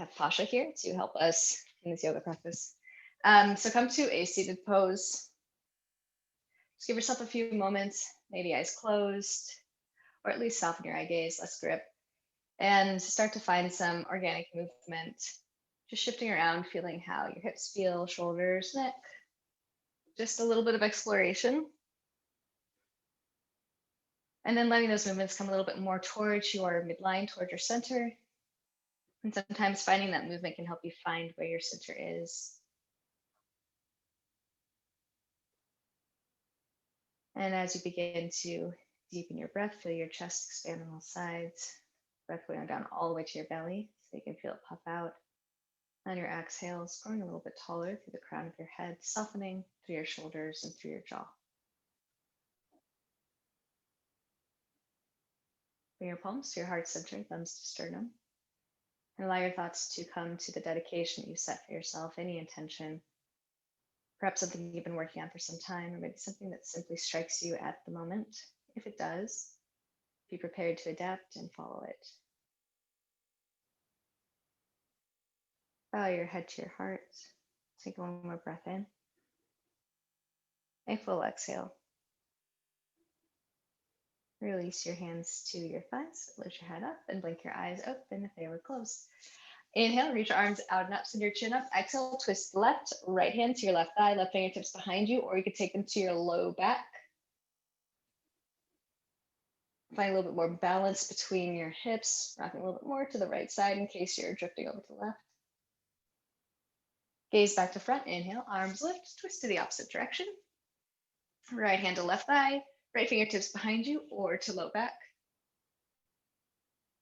have Pasha here to help us in this yoga practice. So come to a seated pose. Just give yourself a few moments, maybe eyes closed, or at least soften your eye gaze, less grip, and start to find some organic movement. Just shifting around, feeling how your hips feel, shoulders, neck, just a little bit of exploration. And then letting those movements come a little bit more towards your midline, towards your center. And sometimes finding that movement can help you find where your center is. And as you begin to deepen your breath, feel your chest expand on all sides. Breath going down all the way to your belly so you can feel it puff out. On your exhales, growing a little bit taller through the crown of your head, softening through your shoulders and through your jaw. Bring your palms to your heart center, thumbs to sternum. And allow your thoughts to come to the dedication you set for yourself, any intention, perhaps something you've been working on for some time, or maybe something that simply strikes you at the moment. If it does, be prepared to adapt and follow it. Bow your head to your heart. Take one more breath in. A full exhale. Release your hands to your thighs, lift your head up and blink your eyes open if they were closed. Inhale, reach your arms out and up, send your chin up. Exhale, twist left, right hand to your left thigh, left fingertips behind you, or you could take them to your low back. Find a little bit more balance between your hips, rocking a little bit more to the right side in case you're drifting over to the left. Gaze back to front, inhale, arms lift, twist to the opposite direction. Right hand to left thigh, right fingertips behind you or to low back.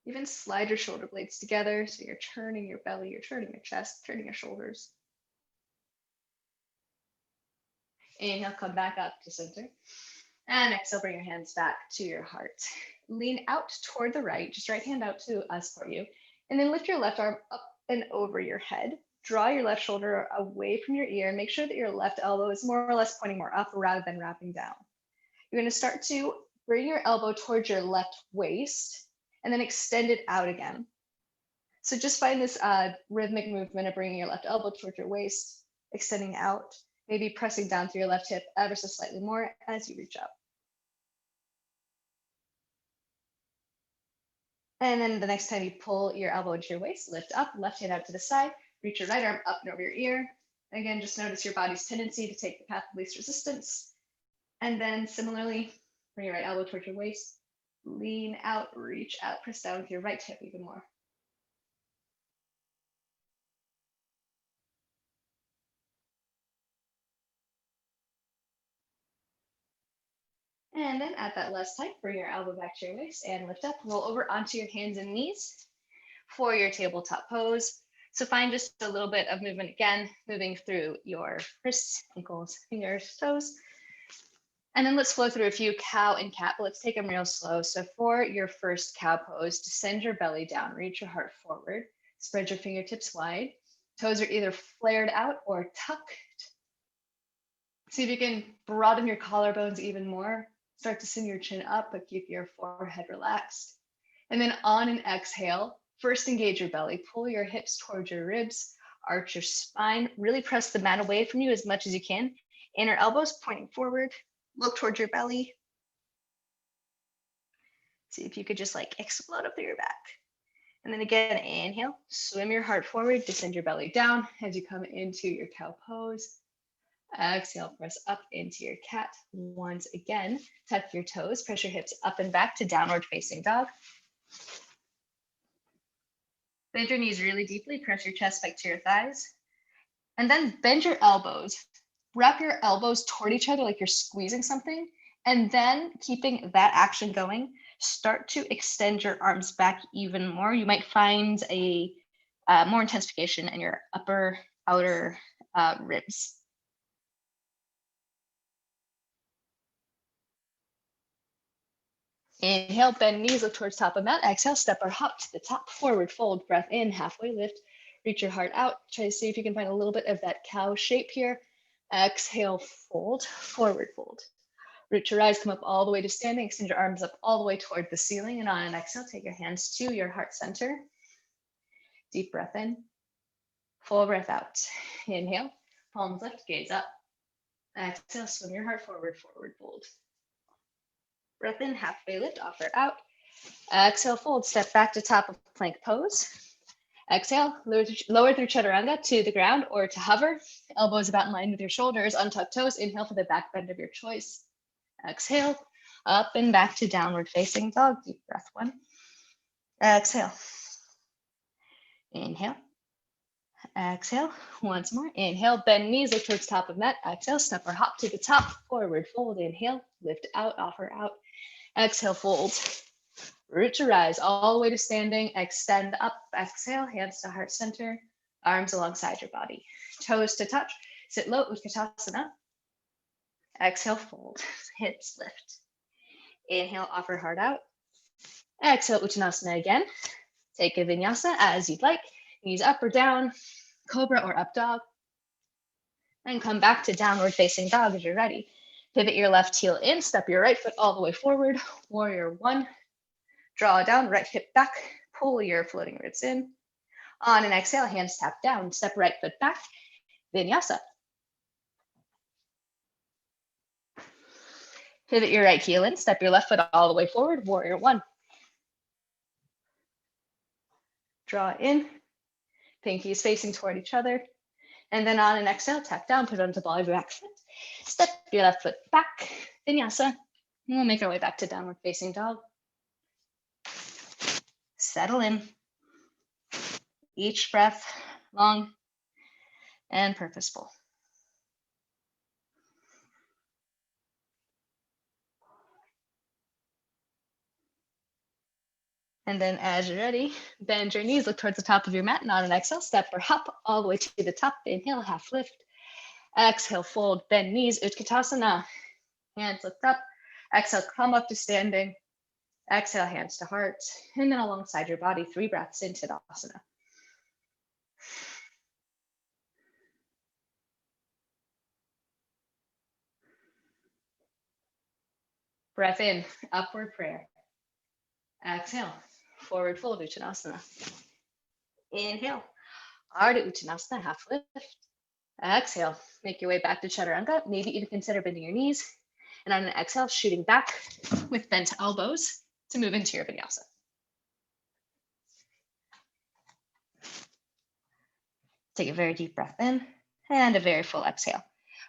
Even slide your shoulder blades together so you're turning your belly, you're turning your chest, turning your shoulders. Inhale, come back up to center. And exhale, bring your hands back to your heart. Lean out toward the right, just right hand out to support you. And then lift your left arm up and over your head. Draw your left shoulder away from your ear and make sure that your left elbow is more or less pointing more up rather than wrapping down. You're going to start to bring your elbow towards your left waist and then extend it out again. So just find this rhythmic movement of bringing your left elbow towards your waist, extending out, maybe pressing down through your left hip ever so slightly more as you reach up. And then the next time you pull your elbow into your waist, lift up, left hand out to the side, reach your right arm up and over your ear. Again, just notice your body's tendency to take the path of least resistance. And then similarly, bring your right elbow towards your waist, lean out, reach out, press down with your right hip even more. And then at that last time, bring your elbow back to your waist and lift up, roll over onto your hands and knees for your tabletop pose. So find just a little bit of movement again, moving through your wrists, ankles, fingers, toes. And then let's flow through a few cow and cat, but let's take them real slow. So for your first cow pose, descend your belly down, reach your heart forward, spread your fingertips wide. Toes are either flared out or tucked. See if you can broaden your collarbones even more. Start to send your chin up, but keep your forehead relaxed. And then on an exhale, first engage your belly, pull your hips towards your ribs, arch your spine, really press the mat away from you as much as you can. Inner elbows pointing forward, look towards your belly. See if you could just like explode up through your back. And then again, inhale, swim your heart forward, descend your belly down as you come into your cow pose. Exhale, press up into your cat. Once again, tuck your toes, press your hips up and back to downward facing dog. Bend your knees really deeply, press your chest back to your thighs. And then bend your elbows. Wrap your elbows toward each other like you're squeezing something. And then keeping that action going, start to extend your arms back even more. You might find a more intensification in your upper outer ribs. Inhale, bend knees, look towards top of mat. Exhale, step or hop to the top, forward fold, breath in, halfway lift. Reach your heart out. Try to see if you can find a little bit of that cow shape here. Exhale, fold, forward fold. Root your eyes, come up all the way to standing. Extend your arms up all the way toward the ceiling. And on an exhale, take your hands to your heart center. Deep breath in, full breath out. Inhale, palms lift, gaze up. Exhale, swim your heart forward, forward fold. Breath in, halfway lift, offer out. Exhale, fold, step back to top of plank pose. Exhale, lower through chaturanga to the ground or to hover. Elbows about in line with your shoulders, untuck toes. Inhale for the back bend of your choice. Exhale, up and back to downward facing dog. Deep breath, one. Exhale. Inhale. Exhale. Once more. Inhale, bend knees, look towards top of mat. Exhale, step or hop to the top. Forward fold. Inhale, lift out, offer out. Exhale, fold. Root to rise, all the way to standing. Extend up. Exhale, hands to heart center. Arms alongside your body. Toes to touch. Sit low, Utkatasana. Exhale, fold. Hips lift. Inhale, offer heart out. Exhale, Uttanasana again. Take a vinyasa as you'd like. Knees up or down, cobra or up dog. And come back to downward facing dog as you're ready. Pivot your left heel in, step your right foot all the way forward. Warrior one. Draw down, right hip back. Pull your floating ribs in. On an exhale, hands tap down. Step right foot back. Vinyasa. Pivot your right heel in, step your left foot all the way forward. Warrior one. Draw in. Pinkies facing toward each other. And then on an exhale, tap down, put onto the ball of your back foot. Step your left foot back, vinyasa. And we'll make our way back to downward facing dog. Settle in. Each breath long and purposeful. And then as you're ready, bend your knees, look towards the top of your mat, and on an exhale, step or hop all the way to the top. Inhale, half lift. Exhale, fold, bend knees, Utkatasana. Hands lift up. Exhale, come up to standing. Exhale, hands to heart. And then alongside your body, 3 breaths into Tadasana. Breath in, upward prayer. Exhale, forward fold, Uttanasana. Inhale, Ardha Uttanasana, half lift. Exhale, make your way back to Chaturanga. Maybe even consider bending your knees. And on an exhale, shooting back with bent elbows to move into your vinyasa. Take a very deep breath in and a very full exhale.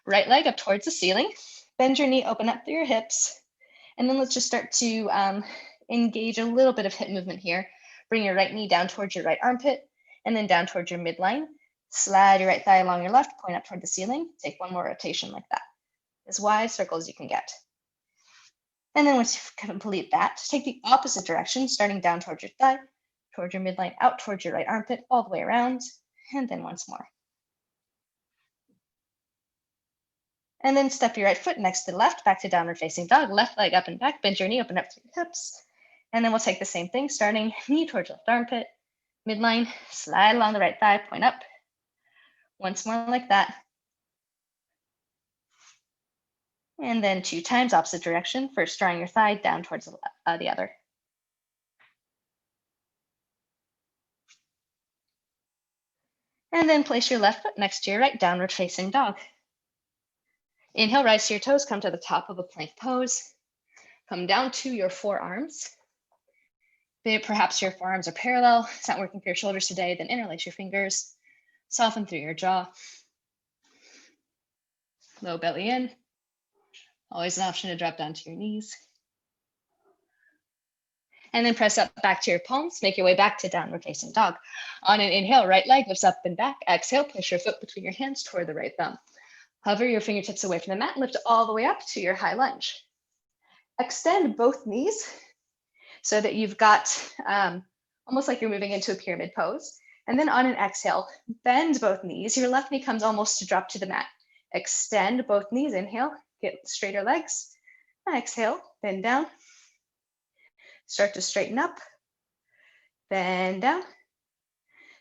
Right leg up towards the ceiling. Bend your knee, open up through your hips. And then let's just start to engage a little bit of hip movement here. Bring your right knee down towards your right armpit and then down towards your midline. Slide your right thigh along your left, point up toward the ceiling. Take one more rotation like that. As wide circle as you can get. And then once you complete that, take the opposite direction, starting down towards your thigh, towards your midline, out towards your right armpit, all the way around, and then once more. And then step your right foot next to the left, back to downward facing dog, left leg up and back, bend your knee, open up through your hips. And then we'll take the same thing, starting knee towards left armpit, midline, slide along the right thigh, point up. Once more like that. And then 2 times opposite direction, first drawing your thigh down towards the other. And then place your left foot next to your right, downward facing dog. Inhale, rise to your toes, come to the top of a plank pose. Come down to your forearms. Perhaps your forearms are parallel. It's not working for your shoulders today, then interlace your fingers. Soften through your jaw. Low belly in. Always an option to drop down to your knees. And then press up back to your palms. Make your way back to downward facing dog. On an inhale, right leg lifts up and back. Exhale, place your foot between your hands toward the right thumb. Hover your fingertips away from the mat. Lift all the way up to your high lunge. Extend both knees so that you've got almost like you're moving into a pyramid pose. And then on an exhale, bend both knees. Your left knee comes almost to drop to the mat. Extend both knees. Inhale, get straighter legs. Exhale, bend down. Start to straighten up. Bend down.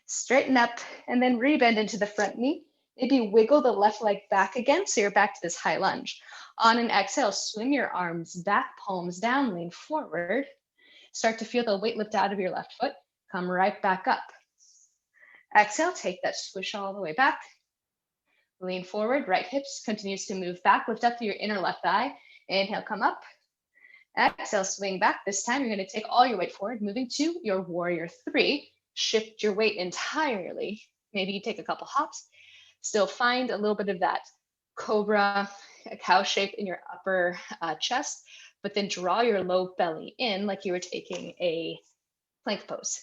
Straighten up, and then rebend into the front knee. Maybe wiggle the left leg back again, so you're back to this high lunge. On an exhale, swing your arms back, palms down, lean forward. Start to feel the weight lift out of your left foot. Come right back up. Exhale, take that swish all the way back. Lean forward, right hips continues to move back. Lift up through your inner left thigh. Inhale, come up. Exhale, swing back. This time you're going to take all your weight forward, moving to your warrior three. Shift your weight entirely. Maybe you take a couple hops. Still find a little bit of that cobra, a cow shape in your upper chest, but then draw your low belly in like you were taking a plank pose.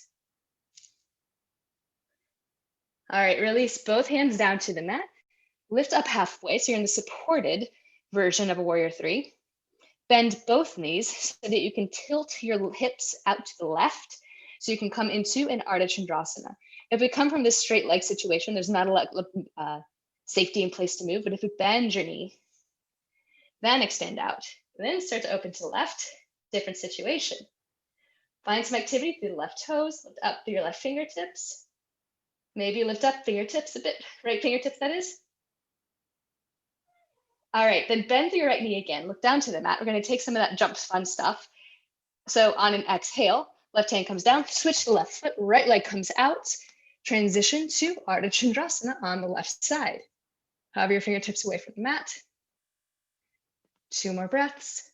All right, release both hands down to the mat. Lift up halfway, so you're in the supported version of a warrior three. Bend both knees so that you can tilt your hips out to the left, so you can come into an Ardha Chandrasana. If we come from this straight leg situation, there's not a lot of safety in place to move, but if you bend your knee, then extend out, then start to open to the left, different situation. Find some activity through the left toes, lift up through your left fingertips. Maybe lift up fingertips a bit, right fingertips that is. All right, then bend through your right knee again. Look down to the mat. We're going to take some of that jump fun stuff. So on an exhale, left hand comes down, switch to the left foot, right leg comes out, transition to Ardha Chandrasana on the left side. Hover your fingertips away from the mat. 2 more breaths.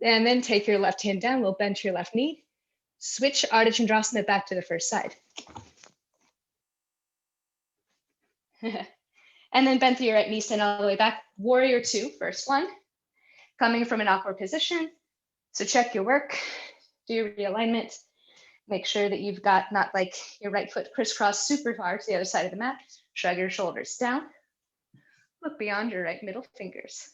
And then take your left hand down, we'll bend to your left knee. Switch Ardha Chandrasana back to the first side. And then bend through your right knee, stand all the way back. Warrior two, first one. Coming from an awkward position. So check your work, do your realignment. Make sure that you've got not like your right foot crisscross super far to the other side of the mat. Shrug your shoulders down. Look beyond your right middle fingers.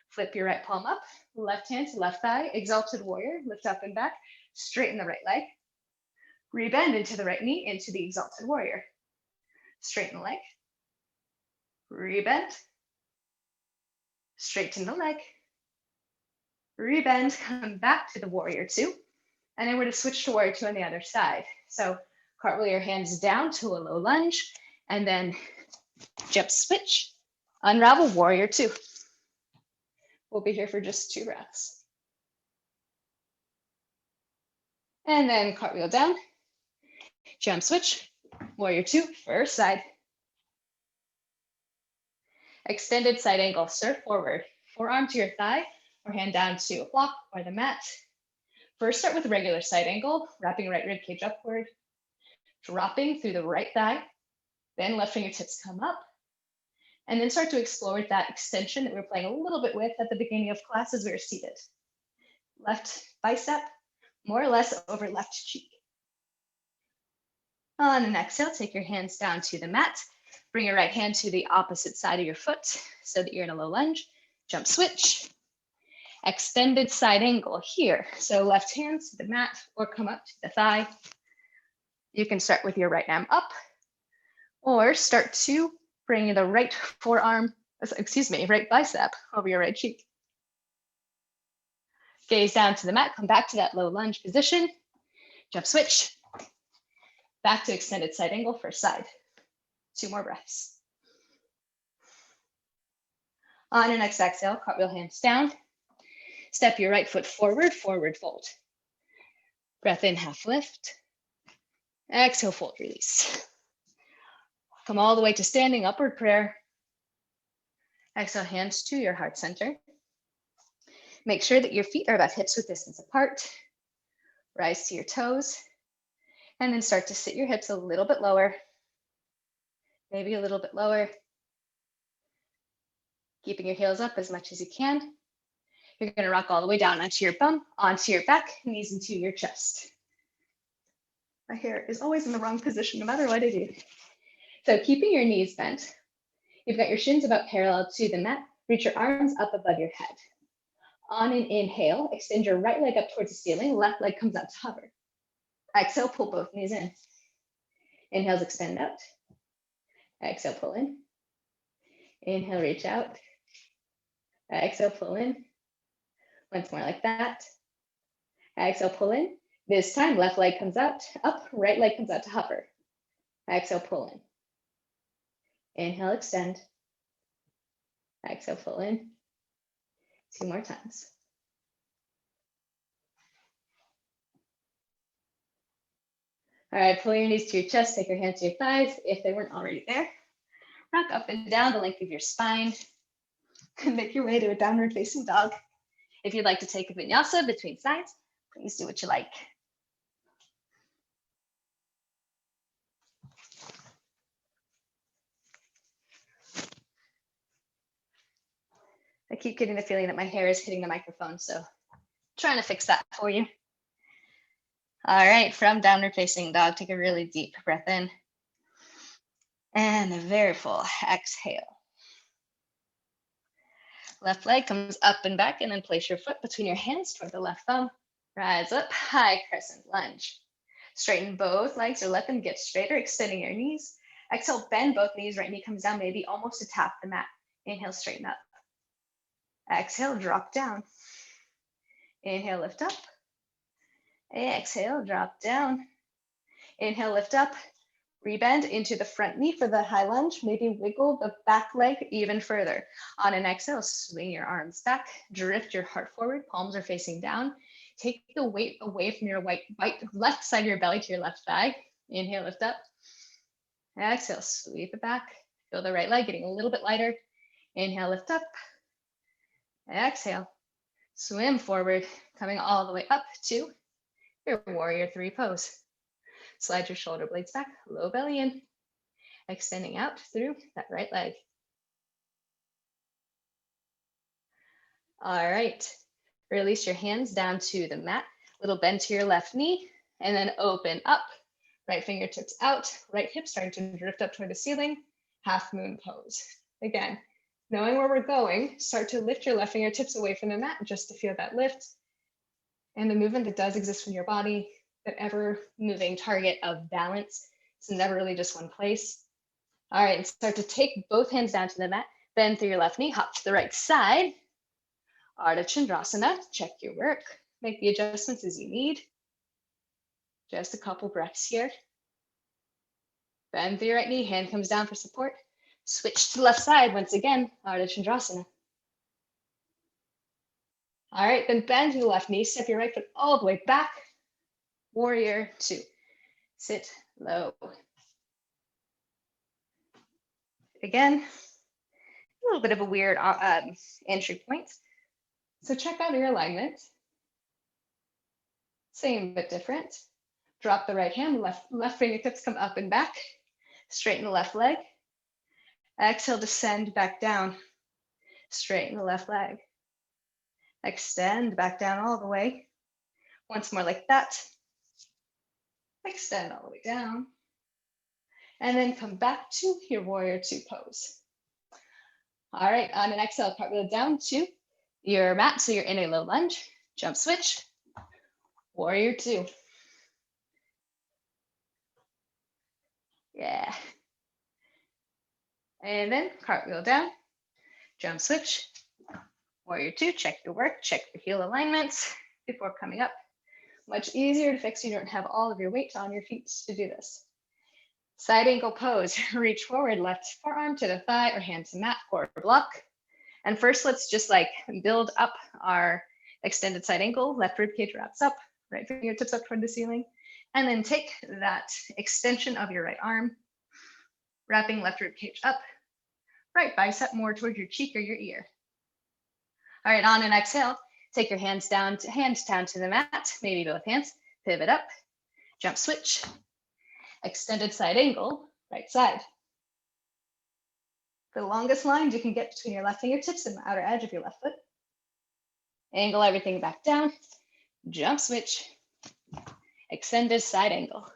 Flip your right palm up, left hand to left thigh, exalted warrior, lift up and back, straighten the right leg. Rebend into the right knee, into the exalted warrior. Straighten the leg. Rebend. Straighten the leg. Rebend, come back to the warrior two. And then we're to switch to warrior two on the other side. So cartwheel your hands down to a low lunge, and then jump switch, unravel warrior two. We'll be here for just 2 breaths. And then cartwheel down, jump switch, warrior two, first side. Extended side angle, surf forward, forearm to your thigh, or hand down to a block or the mat. First, start with a regular side angle, wrapping right rib cage upward, dropping through the right thigh, then left fingertips come up, and then start to explore that extension that we were playing a little bit with at the beginning of class as we were seated. Left bicep, more or less over left cheek. On an exhale, take your hands down to the mat. Bring your right hand to the opposite side of your foot so that you're in a low lunge. Jump switch. Extended side angle here. So left hand to the mat or come up to the thigh. You can start with your right arm up or start to bring the right forearm, right bicep over your right cheek. Gaze down to the mat, come back to that low lunge position. Jump switch. Back to extended side angle, first side. 2 more breaths. On your next exhale, cartwheel hands down. Step your right foot forward, forward fold. Breath in, half lift. Exhale, fold, release. Come all the way to standing upward prayer. Exhale, hands to your heart center. Make sure that your feet are about hips width distance apart. Rise to your toes. And then start to sit your hips a little bit lower. Maybe a little bit lower. Keeping your heels up as much as you can. You're going to rock all the way down onto your bum, onto your back, knees into your chest. My hair is always in the wrong position, no matter what I do. So keeping your knees bent, you've got your shins about parallel to the mat. Reach your arms up above your head. On an inhale, extend your right leg up towards the ceiling. Left leg comes out to hover. Exhale, pull both knees in. Inhales, extend out. Exhale, pull in. Inhale, reach out. Exhale, pull in. Once more like that. Exhale, pull in. This time, left leg comes out, up, right leg comes out to hover. Exhale, pull in. Inhale, extend. Exhale, pull in. 2 more times. All right, pull your knees to your chest, take your hands to your thighs if they weren't already there. Rock up and down the length of your spine and make your way to a downward facing dog. If you'd like to take a vinyasa between sides, please do what you like. I keep getting the feeling that my hair is hitting the microphone, so I'm trying to fix that for you. All right, from downward facing dog, take a really deep breath in. And a very full exhale. Left leg comes up and back, and then place your foot between your hands toward the left thumb. Rise up, high crescent lunge. Straighten both legs or let them get straighter, extending your knees. Exhale, bend both knees, right knee comes down, maybe almost to tap the mat. Inhale, straighten up. Exhale, drop down. Inhale, lift up. Exhale, drop down. Inhale, lift up. Rebend into the front knee for the high lunge. Maybe wiggle the back leg even further. On an exhale, swing your arms back. Drift your heart forward. Palms are facing down. Take the weight away from your left side of your belly to your left thigh. Inhale, lift up. Exhale, sweep it back. Feel the right leg getting a little bit lighter. Inhale, lift up. Exhale, swim forward, coming all the way up to your warrior three pose. Slide your shoulder blades back, low belly in, extending out through that right leg. All right, release your hands down to the mat, little bend to your left knee, and then open up. Right fingertips out, right hip starting to drift up toward the ceiling, half moon pose. Again, knowing where we're going, start to lift your left fingertips away from the mat just to feel that lift and the movement that does exist from your body, that ever moving target of balance. It's never really just one place. All right, and start to take both hands down to the mat, bend through your left knee, hop to the right side. Ardha Chandrasana, check your work. Make the adjustments as you need. Just a couple breaths here. Bend through your right knee, hand comes down for support. Switch to the left side once again, Ardha Chandrasana. All right, then bend to the left knee, step your right foot all the way back. Warrior two, sit low. Again, a little bit of a weird entry point. So check out your alignment. Same but different. Drop the right hand, left fingertips come up and back. Straighten the left leg. Exhale, descend back down. Straighten the left leg. Extend back down all the way. Once more like that. Extend all the way down. And then come back to your warrior two pose. All right, on an exhale, cartwheel down to your mat. So you're in a low lunge, jump switch, warrior two. Yeah. And then cartwheel down, jump switch, warrior two, check your work, check your heel alignments before coming up. Much easier to fix. You don't have all of your weight on your feet to do this. Side ankle pose, reach forward, left forearm to the thigh or hand to mat for a block. And first, let's just like build up our extended side ankle, left rib cage wraps up, right fingertips up toward the ceiling. And then take that extension of your right arm, wrapping left rib cage up, right bicep more toward your cheek or your ear. All right, on an exhale, take your hands down to the mat, maybe both hands, pivot up, jump switch, extended side angle, right side. The longest lines you can get between your left fingertips and the outer edge of your left foot. Angle everything back down, jump switch, extended side angle.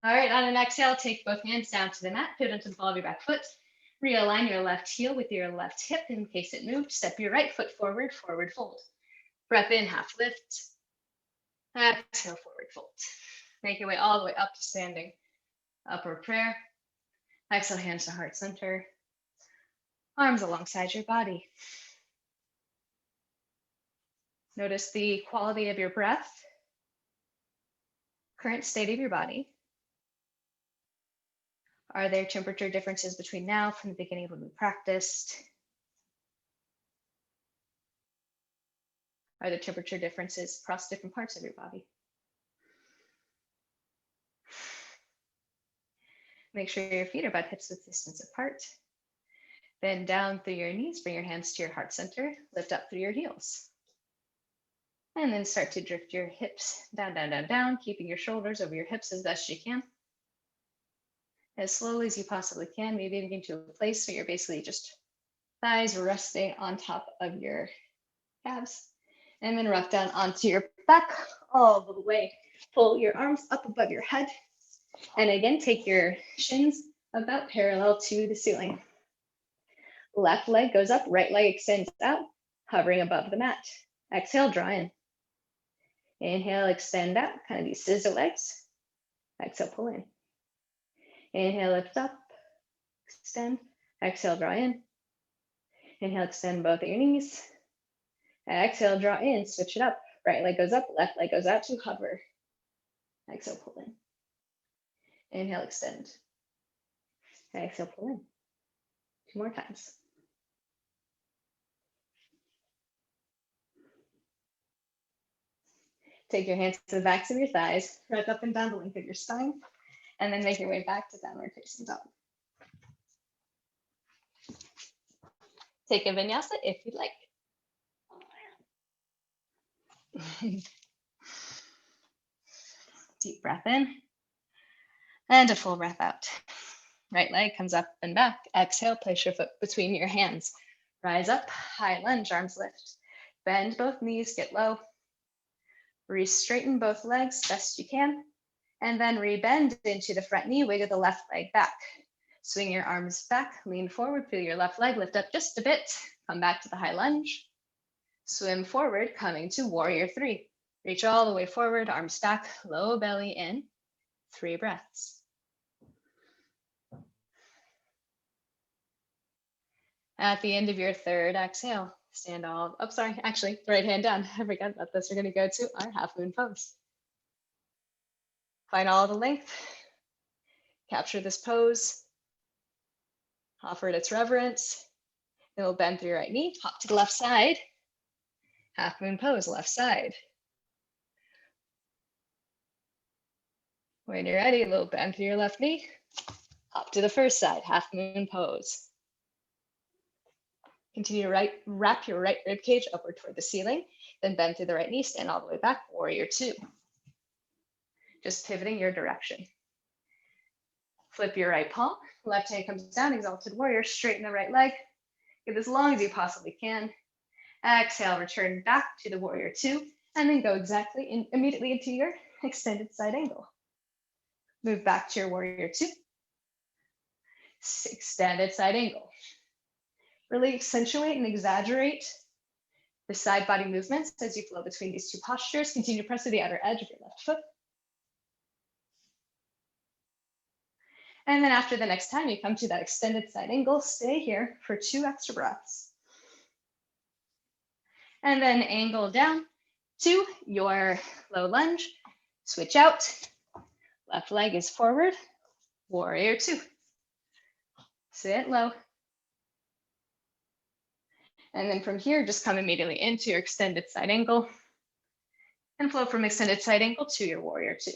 All right, on an exhale, take both hands down to the mat, pivot into the ball of your back foot. Realign your left heel with your left hip in case it moved. Step your right foot forward, forward fold. Breath in, half lift. Exhale, forward fold. Make your way all the way up to standing upward prayer. Exhale, hands to heart center. Arms alongside your body. Notice the quality of your breath, current state of your body. Are there temperature differences between now from the beginning of when we practiced? are the temperature differences across different parts of your body. Make sure your feet are about hips width distance apart. Bend down through your knees, bring your hands to your heart center, lift up through your heels. And then start to drift your hips down, down, down, down, keeping your shoulders over your hips as best you can. As slowly as you possibly can, maybe even get to a place where you're basically just thighs resting on top of your calves. And then rock down onto your back all the way. Pull your arms up above your head. And again, take your shins about parallel to the ceiling. Left leg goes up, right leg extends out, hovering above the mat. Exhale, draw in. Inhale, extend out, kind of these scissor legs. Exhale, pull in. Inhale, lift up, extend. Exhale, draw in. Inhale, extend both of your knees. Exhale, draw in, switch it up. Right leg goes up, left leg goes out to hover. Exhale, pull in. Inhale, extend. Exhale, pull in. 2 more times. Take your hands to the backs of your thighs, rock up and down the length of your spine, and then make your way back to downward facing dog. Take a vinyasa if you'd like. Deep breath in, and a full breath out. Right leg comes up and back. Exhale, place your foot between your hands. Rise up, high lunge, arms lift. Bend both knees, get low. Re-straighten both legs best you can. And then re-bend into the front knee, wiggle the left leg back. Swing your arms back, lean forward, feel your left leg lift up just a bit. Come back to the high lunge. Swim forward, coming to warrior 3. Reach all the way forward, arms back, low belly in. 3 breaths. At the end of your 3rd exhale, stand all, oh, sorry, actually, the right hand down. I forgot about this. We're gonna go to our half moon pose. Find all the length. Capture this pose. Offer it its reverence. Then we'll bend through your right knee, hop to the left side. Half moon pose, left side. When you're ready, a little bend through your left knee. Hop to the first side, half moon pose. Continue to wrap your right rib cage upward toward the ceiling, then bend through the right knee, stand all the way back, warrior 2. Just pivoting your direction. Flip your right palm, left hand comes down, exalted warrior, straighten the right leg. Get as long as you possibly can. Exhale, return back to the warrior 2, and then go immediately into your extended side angle. Move back to your warrior 2. Extended side angle. Really accentuate and exaggerate the side body movements as you flow between these 2 postures. Continue to press to the outer edge of your left foot. And then after the next time you come to that extended side angle, stay here for 2 extra breaths. And then angle down to your low lunge. Switch out. Left leg is forward. Warrior 2. Sit low. And then from here, just come immediately into your extended side angle and flow from extended side angle to your warrior 2.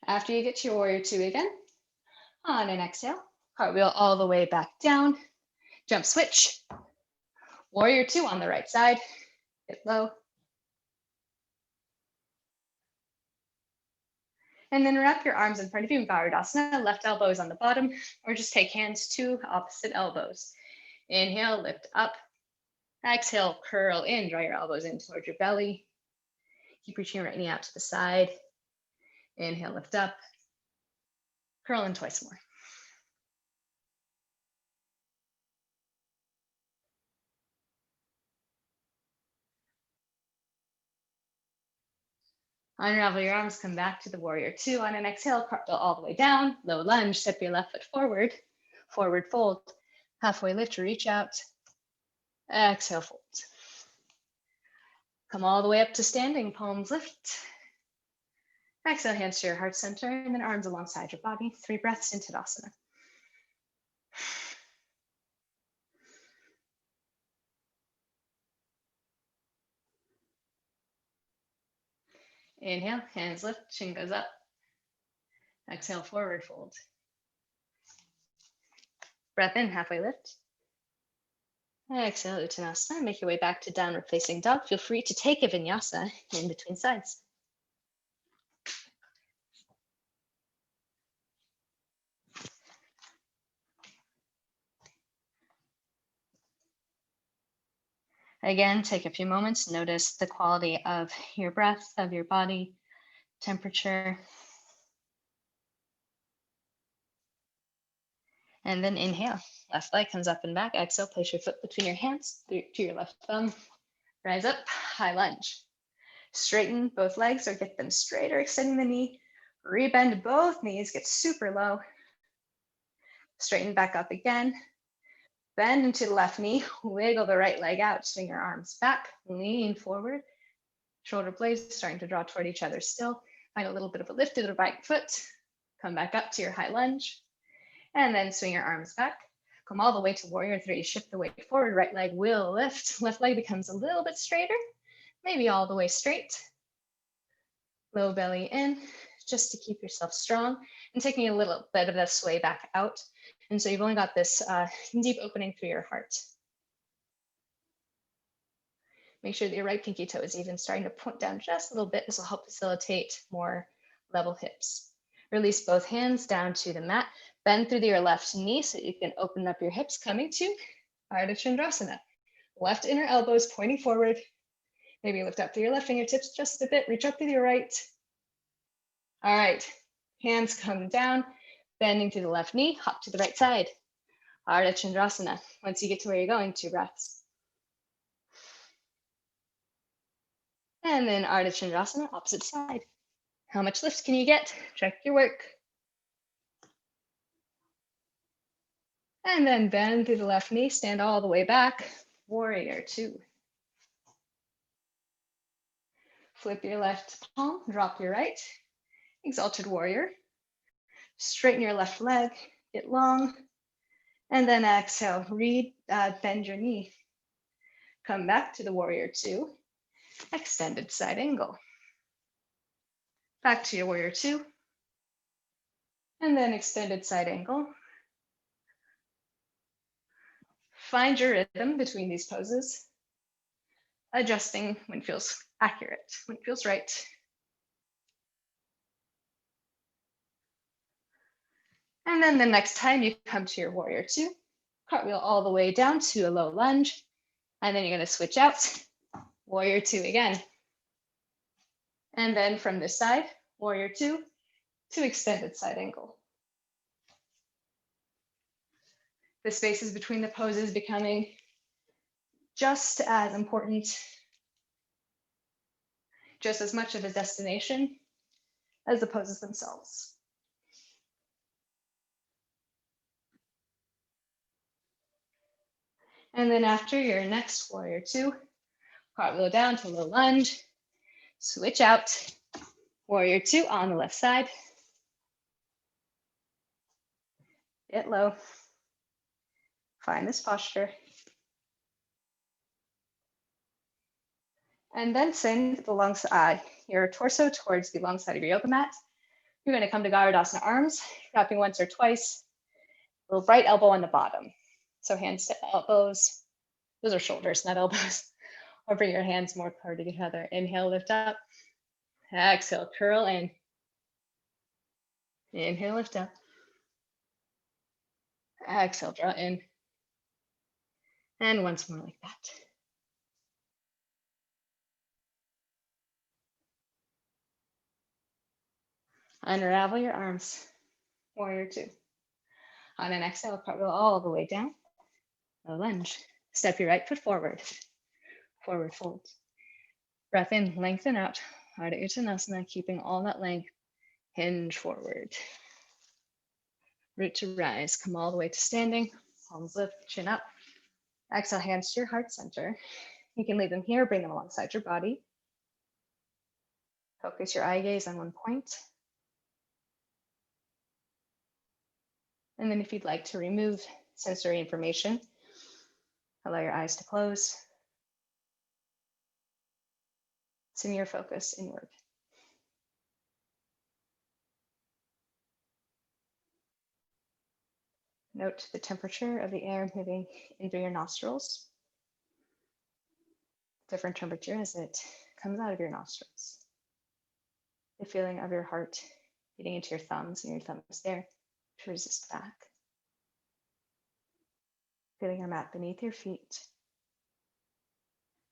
After you get to your warrior 2 again, on an exhale, cartwheel all the way back down, jump switch, warrior 2 on the right side, get low. And then wrap your arms in front of you in Virabhadrasana, left elbow is on the bottom, or just take hands to opposite elbows. Inhale, lift up. Exhale, curl in, draw your elbows in towards your belly. Keep reaching your right knee out to the side. Inhale, lift up. Curl in twice more. Unravel your arms, come back to the warrior 2. On an exhale, cartwheel all the way down, low lunge, step your left foot forward, forward fold, halfway lift, reach out, exhale, fold. Come all the way up to standing, palms lift. Exhale, hands to your heart center, and then arms alongside your body. 3 breaths into Tadasana. Inhale, hands lift, chin goes up. Exhale, forward fold. Breath in, halfway lift. Exhale, Uttanasana. Make your way back to downward facing dog. Feel free to take a vinyasa in between sides. Again, take a few moments. Notice the quality of your breath, of your body, temperature. And then inhale. Left leg comes up and back. Exhale, place your foot between your hands to your left thumb. Rise up, high lunge. Straighten both legs or get them straight or extending the knee. Rebend both knees, get super low. Straighten back up again. Bend into the left knee, wiggle the right leg out, swing your arms back, lean forward. Shoulder blades starting to draw toward each other still. Find a little bit of a lift to the right foot. Come back up to your high lunge. And then swing your arms back. Come all the way to warrior 3. Shift the weight forward. Right leg will lift. Left leg becomes a little bit straighter. Maybe all the way straight. Low belly in, just to keep yourself strong. And taking a little bit of that sway back out. And so you've only got this deep opening through your heart. Make sure that your right pinky toe is even starting to point down just a little bit. This will help facilitate more level hips. Release both hands down to the mat. Bend through your left knee so you can open up your hips, coming to Ardha Chandrasana. Left inner elbows pointing forward. Maybe lift up through your left fingertips just a bit. Reach up through your right. All right, hands come down. Bending to the left knee, hop to the right side. Ardha Chandrasana. Once you get to where you're going, 2 breaths. And then Ardha Chandrasana, opposite side. How much lift can you get? Check your work. And then bend through the left knee, stand all the way back. Warrior 2. Flip your left palm, drop your right. Exalted warrior. Straighten your left leg, get long. And then exhale, bend your knee. Come back to the warrior 2. Extended side angle. Back to your warrior 2. And then extended side angle. Find your rhythm between these poses. Adjusting when it feels accurate, when it feels right. And then the next time you come to your warrior 2, cartwheel all the way down to a low lunge. And then you're going to switch out, warrior 2 again. And then from this side, warrior 2 to extended side angle. The spaces between the poses becoming just as important, just as much of a destination as the poses themselves. And then after your next warrior 2, cartwheel down to low lunge, switch out, warrior 2 on the left side. Get low, find this posture. And then send your torso towards the long side of your yoga mat. You're going to come to Garudasana arms, wrapping once or twice. Little right elbow on the bottom. So hands to elbows. Those are shoulders, not elbows. Or bring your hands more toward each other. Inhale, lift up. Exhale, curl in. Inhale, lift up. Exhale, draw in. And once more like that. Unravel your arms, warrior 2. On an exhale, cartwheel all the way down, a lunge. Step your right foot forward, forward fold. Breath in, lengthen out, Ardha Uttanasana, keeping all that length, hinge forward. Root to rise, come all the way to standing, palms lift, chin up. Exhale, hands to your heart center. You can leave them here, bring them alongside your body. Focus your eye gaze on one point. And then if you'd like to remove sensory information, allow your eyes to close. Send your focus inward. Note the temperature of the air moving in through your nostrils. Different temperature as it comes out of your nostrils. The feeling of your heart beating into your thumbs and your thumbs there to resist back. Feeling your mat beneath your feet,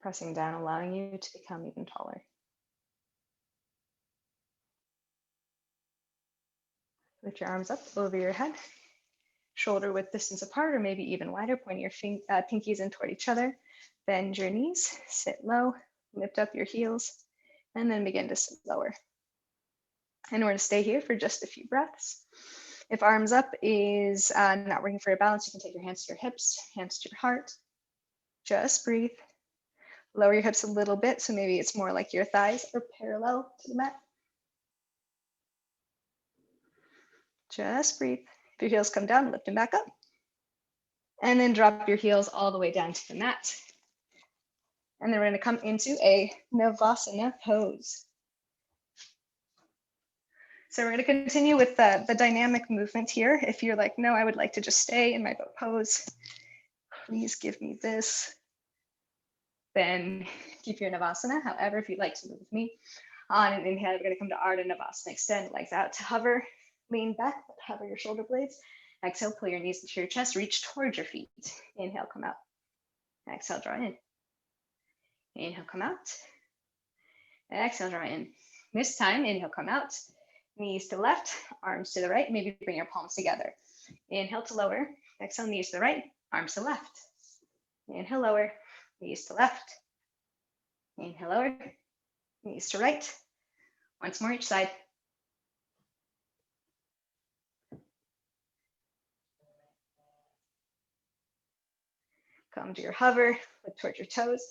pressing down, allowing you to become even taller. Lift your arms up over your head, shoulder width distance apart, or maybe even wider, pointing your pinkies in toward each other. Bend your knees, sit low, lift up your heels, and then begin to sit lower. And we're going to stay here for just a few breaths. If arms up is not working for your balance, you can take your hands to your hips, hands to your heart. Just breathe. Lower your hips a little bit, so maybe it's more like your thighs are parallel to the mat. Just breathe. If your heels come down, lift them back up. And then drop your heels all the way down to the mat. And then we're going to come into a Navasana pose. So we're going to continue with the dynamic movement here. If you're like, no, I would like to just stay in my boat pose, please give me this. Then keep your Navasana. However, if you'd like to move with me, on an inhale, we're going to come to Ardha Navasana. Extend legs out to hover, lean back, hover your shoulder blades. Exhale, pull your knees into your chest, reach towards your feet. Inhale, come out. Exhale, draw in. Inhale, come out. Exhale, draw in. This time, inhale, come out. Knees to the left, arms to the right. Maybe bring your palms together. Inhale to lower. Exhale, knees to the right, arms to left. Inhale, lower, knees to left. Inhale, lower, knees to right. Once more each side. Come to your hover, look towards your toes.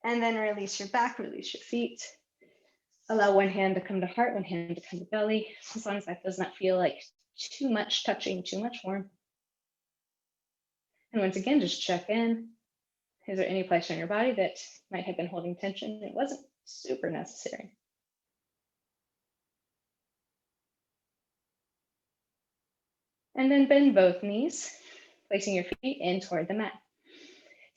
And then release your back, release your feet. Allow one hand to come to heart, one hand to come to belly, as long as that does not feel like too much touching, too much warm. And once again, just check in. Is there any place on your body that might have been holding tension? It wasn't super necessary. And then bend both knees, placing your feet in toward the mat.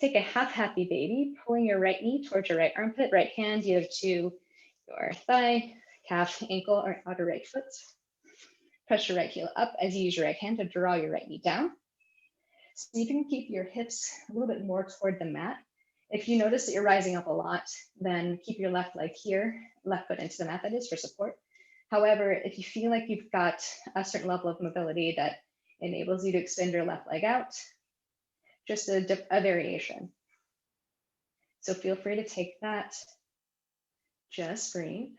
Take a half happy baby, pulling your right knee towards your right armpit, right hand either to your thigh, calf, ankle, or outer right foot. Press your right heel up as you use your right hand to draw your right knee down. See if you can keep your hips a little bit more toward the mat. If you notice that you're rising up a lot, then keep your left leg here, left foot into the mat, that is, for support. However, if you feel like you've got a certain level of mobility that enables you to extend your left leg out, just a variation. So feel free to take that. Just breathe.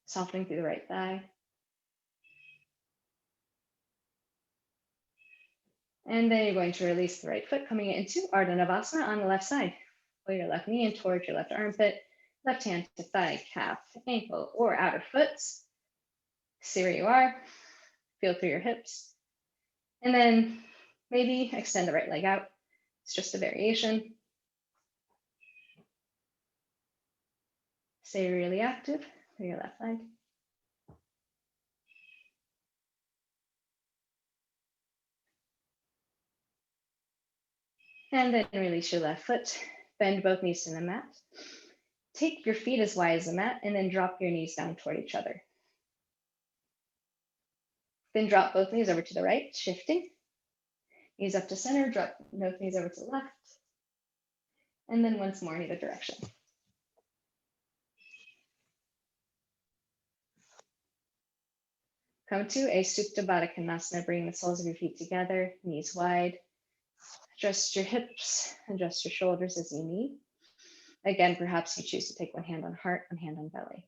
Softening through the right thigh. And then you're going to release the right foot, coming into Ardha Navasana on the left side. Pull your left knee in towards your left armpit, left hand to thigh, calf, ankle, or outer foot. See where you are. Feel through your hips. And then maybe extend the right leg out. It's just a variation. Stay really active for your left leg. And then release your left foot. Bend both knees to the mat. Take your feet as wide as the mat and then drop your knees down toward each other. Then drop both knees over to the right, shifting. Knees up to center, drop both knees over to the left. And then once more in either direction. Come to a Supta Baddha Konasana, bring the soles of your feet together, knees wide. Adjust your hips, adjust your shoulders as you need. Again, perhaps you choose to take one hand on heart, one hand on belly.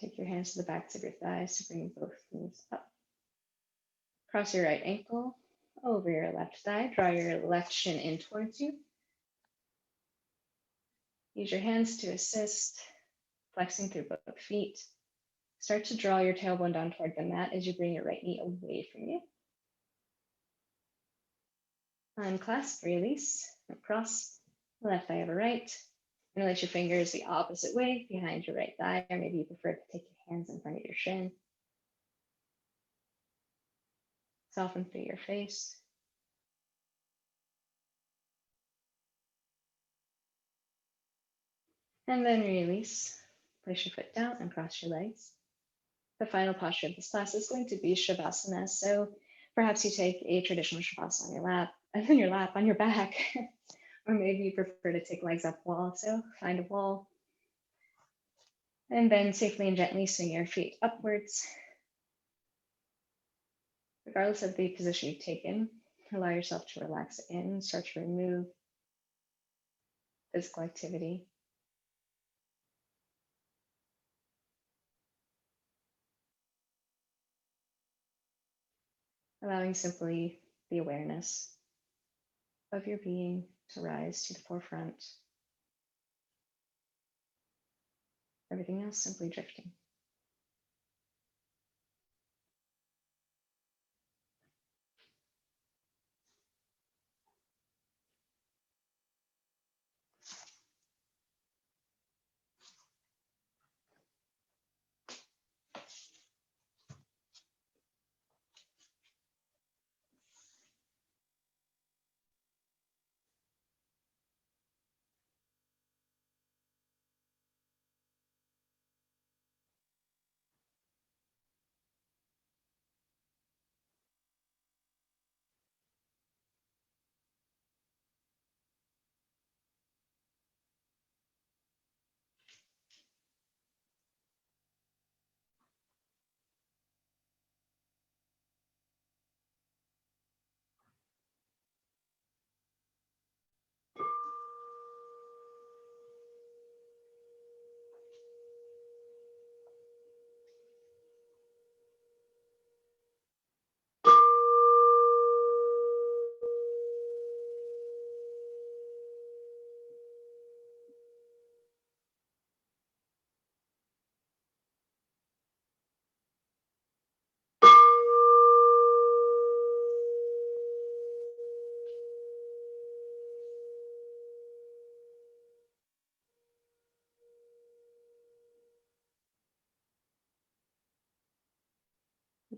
Take your hands to the backs of your thighs to bring both knees up. Cross your right ankle over your left thigh. Draw your left shin in towards you. Use your hands to assist, flexing through both feet. Start to draw your tailbone down toward the mat as you bring your right knee away from you. Unclasp, release, across the left thigh over right. Interlace your fingers the opposite way behind your right thigh, or maybe you prefer to take your hands in front of your shin. Soften through your face. And then release. Place your foot down and cross your legs. The final posture of this class is going to be Shavasana. So perhaps you take a traditional Shavasana on your lap, on your back, or maybe you prefer to take legs up wall. So find a wall. And then safely and gently swing your feet upwards. Regardless of the position you've taken, allow yourself to relax in, start to remove physical activity. Allowing simply the awareness of your being to rise to the forefront. Everything else simply drifting.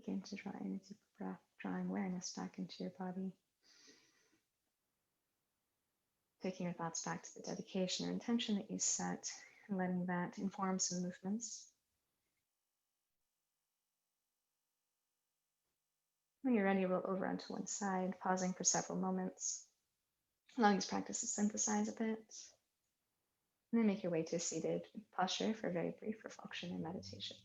Begin to draw in a deep breath, drawing awareness back into your body. Taking your thoughts back to the dedication or intention that you set, and letting that inform some movements. When you're ready, roll over onto one side, pausing for several moments, allowing this practice to synthesize a bit. And then make your way to a seated posture for a very brief reflection and meditation.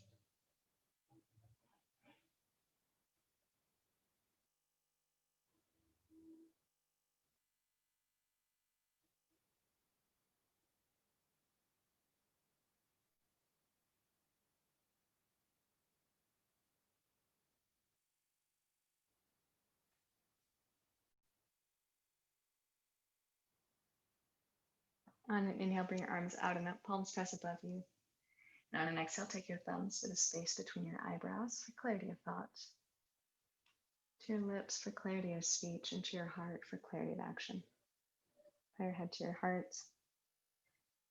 On an inhale, bring your arms out and up, palms press above you. And on an exhale, take your thumbs to the space between your eyebrows for clarity of thought, to your lips for clarity of speech, and to your heart for clarity of action. Bow your head to your heart.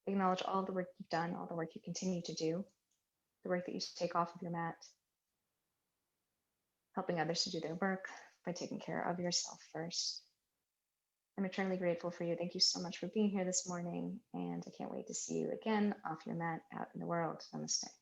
Acknowledge all the work you've done, all the work you continue to do, the work that you take off of your mat, helping others to do their work by taking care of yourself first. I'm eternally grateful for you. Thank you so much for being here this morning, and I can't wait to see you again off your mat out in the world. Namaste.